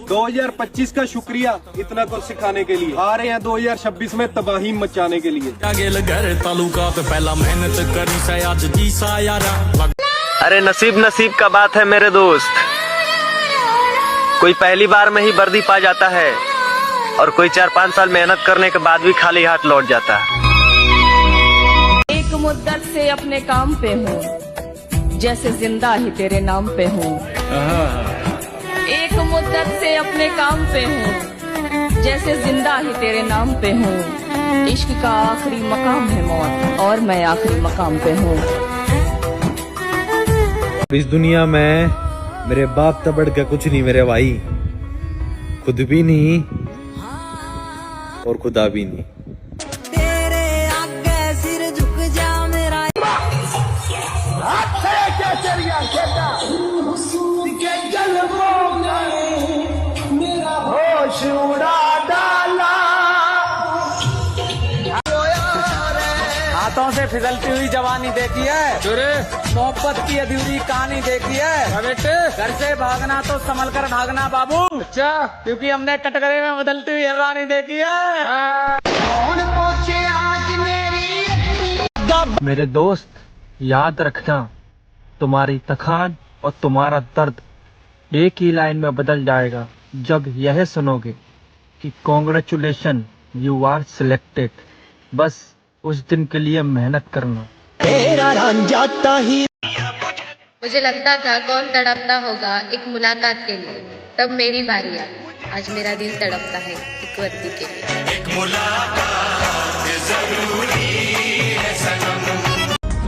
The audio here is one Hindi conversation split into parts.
2025 का शुक्रिया इतना कुछ सिखाने के लिए। आ रहे हैं 2026 में तबाही मचाने के लिए। अरे नसीब नसीब का बात है मेरे दोस्त, कोई पहली बार में ही वर्दी पा जाता है और कोई 4-5 साल मेहनत करने के बाद भी खाली हाथ लौट जाता है। एक मुद्दत से अपने काम पे हूँ, जैसे जिंदा ही तेरे नाम पे हूँ। एक मुद्दत से अपने काम पे हूँ, जैसे जिंदा ही तेरे नाम पे हूँ। इश्क का आखिरी मकाम है मौत, और मैं आखिरी मकाम पे हूँ। इस दुनिया में मेरे बाप तबड़ का कुछ नहीं मेरे भाई, खुद भी नहीं और खुदा भी नहीं। तेरे आगे सिर झुक जा मेरा होश उड़ा डाला, हाथों से फिसलती हुई जवानी देखी है, मोहब्बत की अधूरी कहानी देखी है। बेटे घर से भागना तो संभल कर भागना बाबू। अच्छा, क्योंकि हमने कटघरे में बदलती हुई रानी देखी है। मेरे दोस्त याद रखना, तुम्हारी थकान और तुम्हारा दर्द एक ही लाइन में बदल जाएगा जब यह सुनोगे कि कॉन्ग्रेचुलेशन यू आर सिलेक्टेड। बस उस दिन के लिए मेहनत करना। मुझे लगता था कौन तड़पता होगा एक मुलाकात के लिए, तब मेरी बारी आई। आज मेरा दिल तड़पता है एक वर्दी के लिए।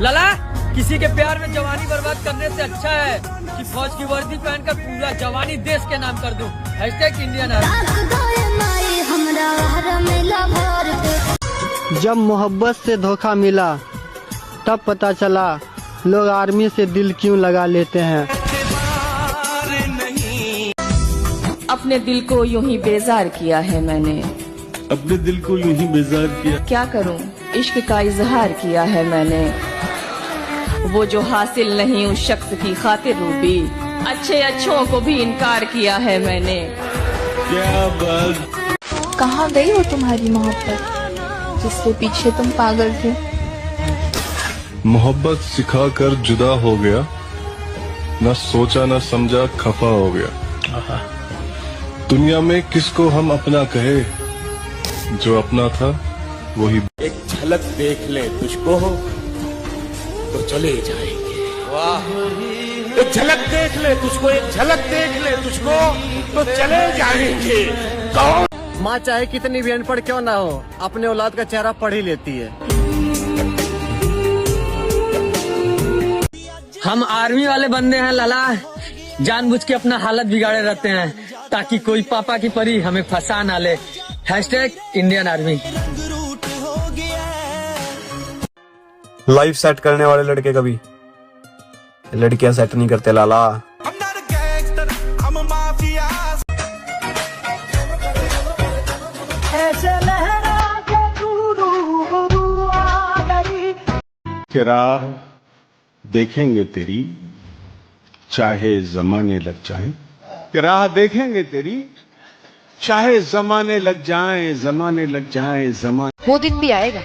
लला, किसी के प्यार में जवानी बर्बाद करने से अच्छा है कि फौज की वर्दी पहनकर पूरा जवानी देश के नाम कर दूं। #इंडियन जब मोहब्बत से धोखा मिला तब पता चला लोग आर्मी से दिल क्यों लगा लेते हैं। अपने दिल को यूं ही बेजार किया है मैंने, अपने दिल को यूं ही बेजार किया। क्या करूं, इश्क का इजहार किया है मैंने। वो जो हासिल नहीं उस शख्स की खातिर रूबी, अच्छे अच्छों को भी इनकार किया है मैंने। क्या बात। कहाँ गई हो तुम्हारी मोहब्बत जिसके पीछे तुम पागल थे। मोहब्बत सिखाकर जुदा हो गया, न सोचा न समझा खफा हो गया। दुनिया में किसको हम अपना कहे, जो अपना था वही। एक झलक देख ले तुझको तो चले जाएंगे। वाह, एक झलक देख ले तुझको, एक झलक देख ले तुझको तो चले जाएंगे। कौन? माँ चाहे कितनी भी अनपढ़ क्यों ना हो, अपने औलाद का चेहरा पढ़ ही लेती है। हम आर्मी वाले बंदे हैं लला, जानबूझ के अपना हालत बिगाड़े रहते हैं ताकि कोई पापा की परी हमें फंसा ना ले। #Indian army. लाइफ सेट करने वाले लड़के कभी लड़कियां सेट नहीं करते लाला। कि राह देखेंगे तेरी चाहे जमाने लग जाए, कि राह देखेंगे तेरी चाहे जमाने लग जाए, जमाने लग जाए जमाने। वो दिन भी आएगा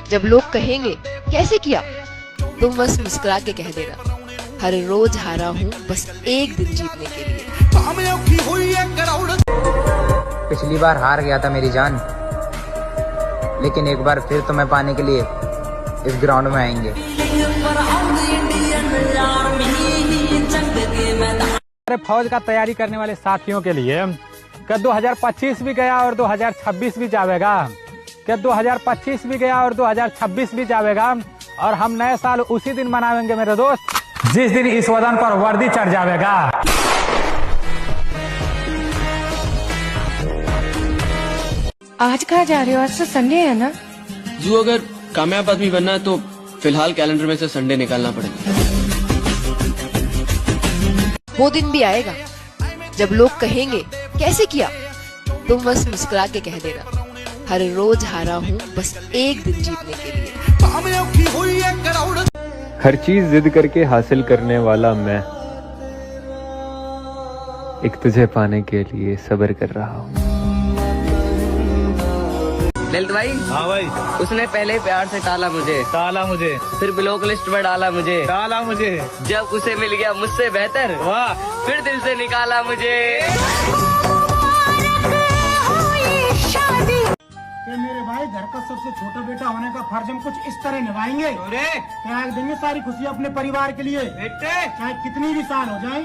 जब लोग कहेंगे कैसे किया, तुम बस मुस्कुरा के कह देना हर रोज हारा हूँ बस एक दिन जीतने के लिए। पिछली बार हार गया था मेरी जान, लेकिन एक बार फिर तुम्हें पाने के लिए इस ग्राउंड में आएंगे। हमारे फौज का तैयारी करने वाले साथियों के लिए क्या 2025 भी गया और 2026 भी जाएगा, क्या 2025 भी गया और 2026 भी जाएगा, और हम नए साल उसी दिन मनाएंगे मेरे दोस्त जिस दिन इस वतन पर वर्दी चढ़ जाएगा। आज कहाँ जा रहे हो, आज तो संडे है ना। जो अगर कामयाब आदमी बनना है तो फिलहाल कैलेंडर में से संडे निकालना पड़ेगा। वो दिन भी आएगा जब लोग कहेंगे कैसे किया, तुम बस मुस्कुरा के कह देना हर रोज हारा हूँ बस एक दिन जीतने के लिए। हर चीज जिद करके हासिल करने वाला मैं, एक तुझे पाने के लिए सब्र कर रहा हूँ। ललित भाई। हाँ भाई। उसने पहले प्यार से टाला मुझे, फिर ब्लॉक लिस्ट पर डाला मुझे, जब उसे मिल गया मुझसे बेहतर, वाह, फिर दिल से निकाला मुझे। मेरे भाई घर का सबसे छोटा बेटा होने का फर्ज हम कुछ इस तरह निभाएंगे, त्याग देंगे सारी खुशियाँ अपने परिवार के लिए, चाहे कितनी भी साल हो जाए,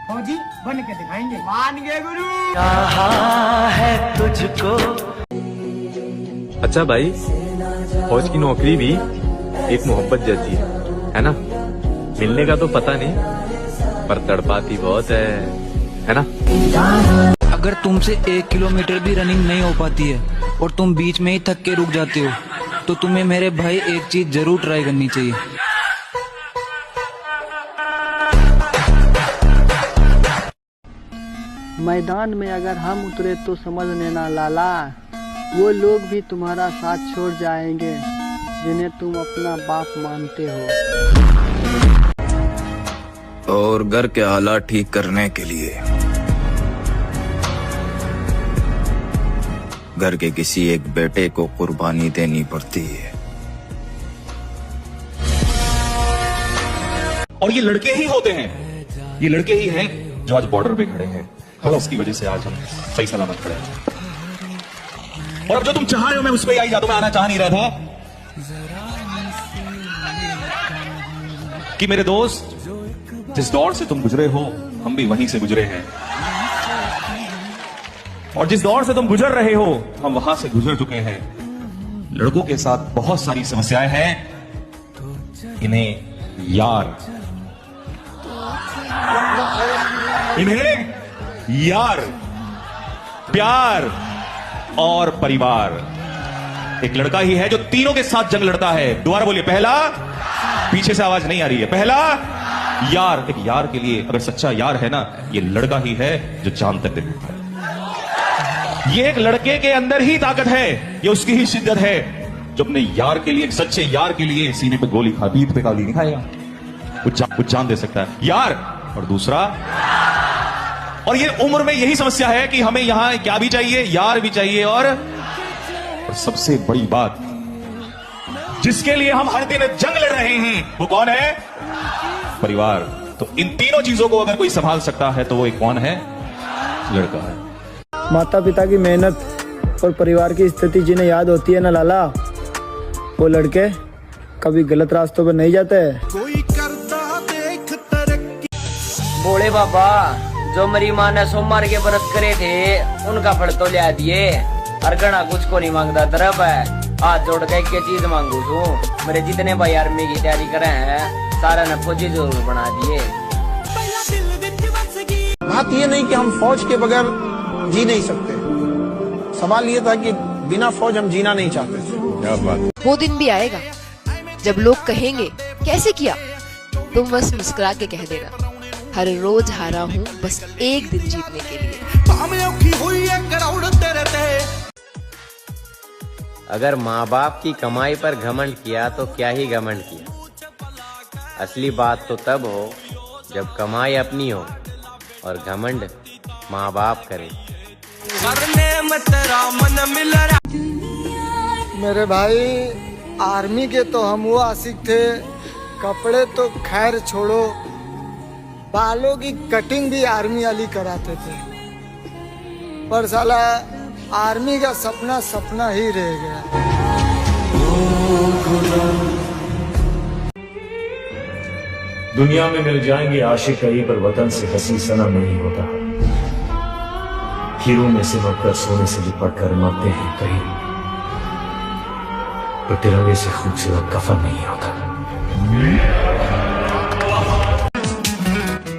फौजी बन के दिखाएंगे। मान गए गुरु। कहा है तुझको। अच्छा भाई, फौज की नौकरी भी एक मोहब्बत जैसी है ना? मिलने का तो पता नहीं, पर तड़पाती बहुत है ना? अगर तुमसे 1 किलोमीटर भी रनिंग नहीं हो पाती है और तुम बीच में ही थक के रुक जाते हो, तो तुम्हें मेरे भाई एक चीज जरूर ट्राई करनी चाहिए। मैदान में अगर हम उतरे तो समझ लेना लाला, वो लोग भी तुम्हारा साथ छोड़ जाएंगे जिन्हें तुम अपना बाप मानते हो। और घर के हालात ठीक करने के लिए घर के किसी एक बेटे को कुर्बानी देनी पड़ती है। और ये लड़के ही होते हैं, ये लड़के ही हैं जो आज बॉर्डर पे खड़े हैं, और उसकी वजह से आज हम सही सलामत खड़े हैं। और अब जो तुम चाह रहे हो, मैं उस पर आई यादों में आना चाह नहीं रहा था कि मेरे दोस्त, जिस दौर से तुम गुजरे हो हम भी वहीं से गुजरे हैं, और जिस दौर से तुम गुजर रहे हो हम वहां से गुजर चुके हैं। लड़कों के साथ बहुत सारी समस्याएं हैं, इन्हें यार प्यार और परिवार, एक लड़का ही है जो तीनों के साथ जंग लड़ता है। दोबारा बोलिए, पहला, पीछे से आवाज नहीं आ रही है, पहला यार। एक यार के लिए अगर सच्चा यार है ना, ये लड़का ही है जो जान तक दे देता है। ये एक लड़के के अंदर ही ताकत है, ये उसकी ही शिद्दत है जो अपने यार के लिए, एक सच्चे यार के लिए सीने पे गोली खा, पीठ पे गोली नहीं खाएगा, कुछ जान दे सकता है यार। और दूसरा, और ये उम्र में यही समस्या है कि हमें यहां क्या भी चाहिए, यार भी चाहिए, और सबसे बड़ी बात जिसके लिए हम हर दिन जंग लड़ रहे हैं, वो कौन है? परिवार। तो इन तीनों चीजों को अगर कोई संभाल सकता है तो वो एक कौन है? लड़का है। माता पिता की मेहनत और परिवार की स्थिति जिन्हें याद होती है ना लाला, वो लड़के कभी गलत रास्तों पर नहीं जाते। बोले बाबा, जो मेरी माँ ने सोमवार के व्रत करे थे उनका फल तो लिया दिए, और गणा कुछ को नहीं मांगता तरफ है। हाथ जोड़ के एक चीज मांगू छू, मेरे जितने भाई आर्मी की तैयारी करे हैं सारा ने फौजी जरूर बना दिए। बात ये नहीं कि हम फौज के बगैर जी नहीं सकते, सवाल ये था कि बिना फौज हम जीना नहीं चाहते। क्या बात। वो दिन भी आएगा जब लोग कहेंगे कैसे किया, तुम बस मुस्कुरा के कह देना, हर रोज हारा हूँ बस एक दिन जीतने के लिए। अगर माँ बाप की कमाई पर घमंड किया तो क्या ही घमंड किया। असली बात तो तब हो जब कमाई अपनी हो और घमंड माँ बाप करे। मेरे भाई, आर्मी के तो हम वो आशिक थे, कपड़े तो खैर छोड़ो, बालों की कटिंग भी आर्मी वाली कराते थे, पर साला आर्मी का सपना सपना ही रह गया। दुनिया में मिल जाएंगे आशिक कहीं, पर वतन से हसी सनम नहीं होता। हीरो में से मरकर सोने से लिपट कर मरते हैं कहीं, तो तिरंगे से खूबसूरत कफन नहीं होता।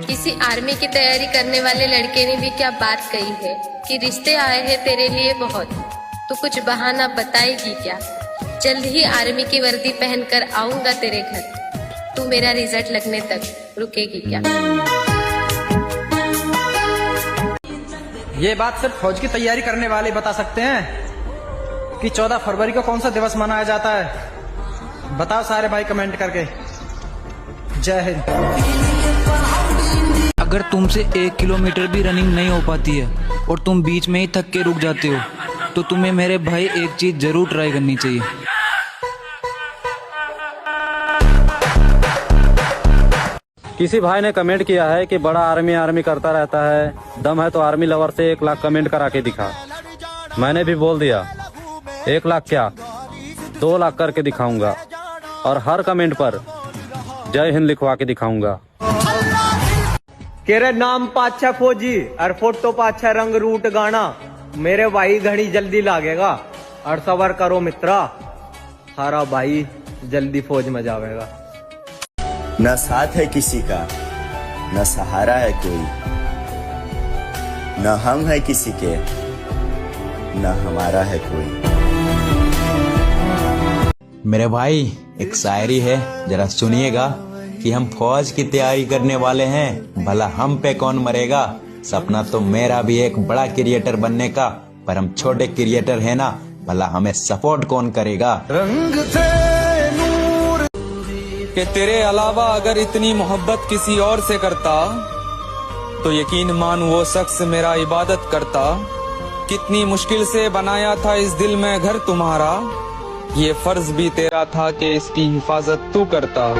किसी आर्मी की तैयारी करने वाले लड़के ने भी क्या बात कही है कि रिश्ते आए हैं तेरे लिए बहुत, तो कुछ बहाना बताएगी क्या? जल्द ही आर्मी की वर्दी पहनकर आऊंगा तेरे घर, तू मेरा रिजल्ट लगने तक रुकेगी क्या? ये बात सिर्फ फौज की तैयारी करने वाले बता सकते हैं कि 14 फरवरी को कौन सा दिवस मनाया जाता है। बताओ सारे भाई कमेंट करके। जय हिंद। अगर तुमसे 1 किलोमीटर भी रनिंग नहीं हो पाती है और तुम बीच में ही थक के रुक जाते हो तो तुम्हें मेरे भाई एक चीज जरूर ट्राई करनी चाहिए। किसी भाई ने कमेंट किया है कि बड़ा आर्मी आर्मी करता रहता है, दम है तो आर्मी लवर से 1 लाख कमेंट करा के दिखा। मैंने भी बोल दिया 1 लाख क्या 2 लाख करके दिखाऊंगा और हर कमेंट पर जय हिंद लिखवा के दिखाऊंगा। तेरे नाम पाछा फौजी और फोटो पाछा रंग रूट गाना, मेरे भाई घड़ी जल्दी लागेगा और सबर करो मित्रा, थारा भाई जल्दी फौज में जावेगा। न साथ है किसी का, न सहारा है कोई, न हम है किसी के, न हमारा है कोई। मेरे भाई एक शायरी है, जरा सुनिएगा कि हम फौज की तैयारी करने वाले हैं, भला हम पे कौन मरेगा। सपना तो मेरा भी एक बड़ा क्रिएटर बनने का, पर हम छोटे क्रिएटर है ना, भला हमें सपोर्ट कौन करेगा। रंग थे नूर के तेरे अलावा अगर इतनी मोहब्बत किसी और से करता तो यकीन मान वो शख्स मेरा इबादत करता। कितनी मुश्किल से बनाया था इस दिल में घर तुम्हारा, ये फर्ज भी तेरा था कि इसकी हिफाजत तू करता।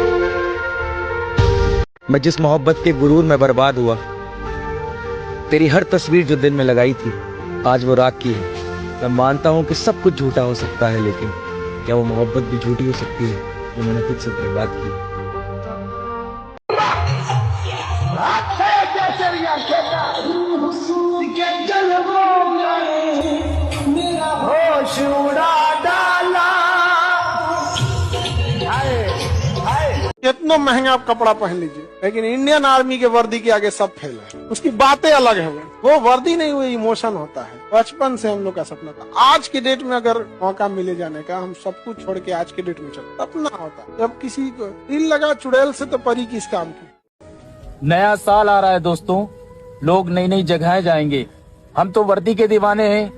मैं जिस मोहब्बत के गुरूर में बर्बाद हुआ, तेरी हर तस्वीर जो दिल में लगाई थी आज वो राख की है। मैं मानता हूँ कि सब कुछ झूठा हो सकता है, लेकिन क्या वो मोहब्बत भी झूठी हो सकती है जो मैंने खुद से बर्बाद की। कितना महंगा आप कपड़ा पहन लीजिए, लेकिन इंडियन आर्मी के वर्दी के आगे सब फेल है। उसकी बातें अलग है, वो वर्दी नहीं, वो इमोशन होता है। बचपन से हम लोग का सपना था, आज की डेट में अगर मौका मिले जाने का, हम सब कुछ छोड़ के आज की डेट में चलते। सपना होता है जब किसी को दिल लगा चुड़ैल से, तो परी किस काम की। नया साल आ रहा है दोस्तों, लोग नई नई जगहें जाएंगे। हम तो वर्दी के दीवाने हैं,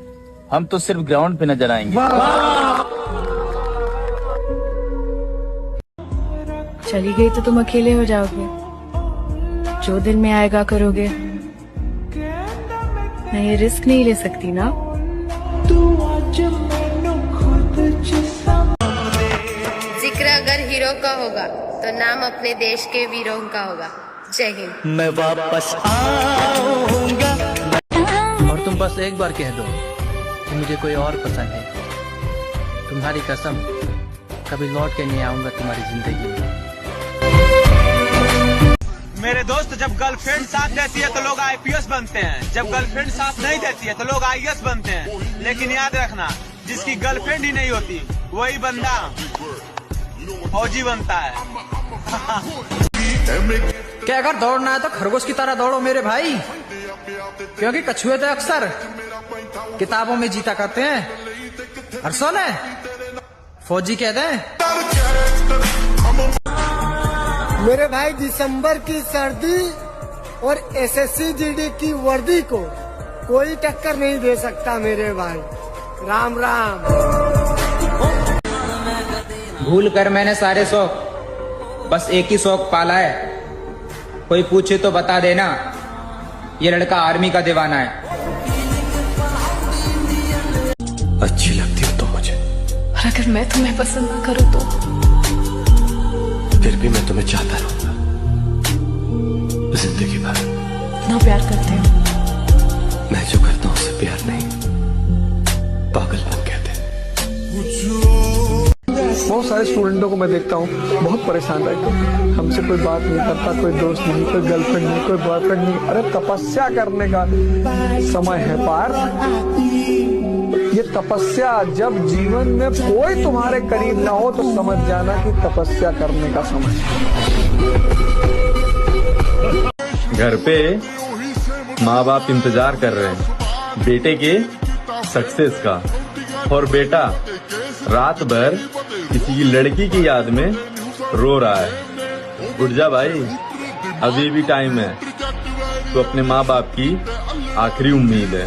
हम तो सिर्फ ग्राउंड पे नजर आएंगे। चली गई तो तुम अकेले हो जाओगे, जो दिल में आएगा करोगे। मैं ये रिस्क नहीं ले सकती ना। जिक्र अगर हीरो का होगा तो नाम अपने देश के वीरों का होगा। जय हिंद। मैं वापस आऊंगा। और तुम बस एक बार कह दो कि मुझे कोई और पसंद है, तुम्हारी कसम कभी लौट के नहीं आऊंगा तुम्हारी जिंदगी में। मेरे दोस्त, जब गर्लफ्रेंड साथ देती है तो लोग IPS बनते हैं, जब गर्लफ्रेंड साथ नहीं देती है तो लोग IAS बनते हैं। लेकिन याद रखना, जिसकी गर्लफ्रेंड ही नहीं होती वही बंदा फौजी बनता है। क्या अगर दौड़ना है तो खरगोश की तरह दौड़ो मेरे भाई, क्योंकि कछुए तो अक्सर किताबों में जीता करते हैं और सोने फौजी कहते हैं। मेरे भाई, दिसंबर की सर्दी और SSC GD की वर्दी को कोई टक्कर नहीं दे सकता मेरे भाई। राम राम। भूल कर मैंने सारे शौक, बस एक ही शौक पाला है। कोई पूछे तो बता देना, ये लड़का आर्मी का दीवाना है। अच्छी लगती हो तुम मुझे, और अगर मैं तुम्हें पसंद ना करूँ तो फिर भी मैं तुम्हें चाहता रहूंगा जिंदगी भर। ना प्यार करते हो। मैं जो करता हूँ उसे प्यार नहीं, पागलपन कहते हैं। बहुत सारे स्टूडेंटों को मैं देखता हूँ बहुत परेशान रहते हैं, हमसे कोई बात नहीं करता, कोई दोस्त नहीं, कोई गर्लफ्रेंड नहीं, कोई बॉयफ्रेंड नहीं। अरे तपस्या करने का समय है पार। ये तपस्या, जब जीवन में कोई तुम्हारे करीब ना हो तो समझ जाना कि तपस्या करने का समय है। घर पे माँ बाप इंतजार कर रहे हैं बेटे के सक्सेस का, और बेटा रात भर किसी की लड़की की याद में रो रहा है। उठ जा भाई, अभी भी टाइम है, तो अपने माँ बाप की आखिरी उम्मीद है।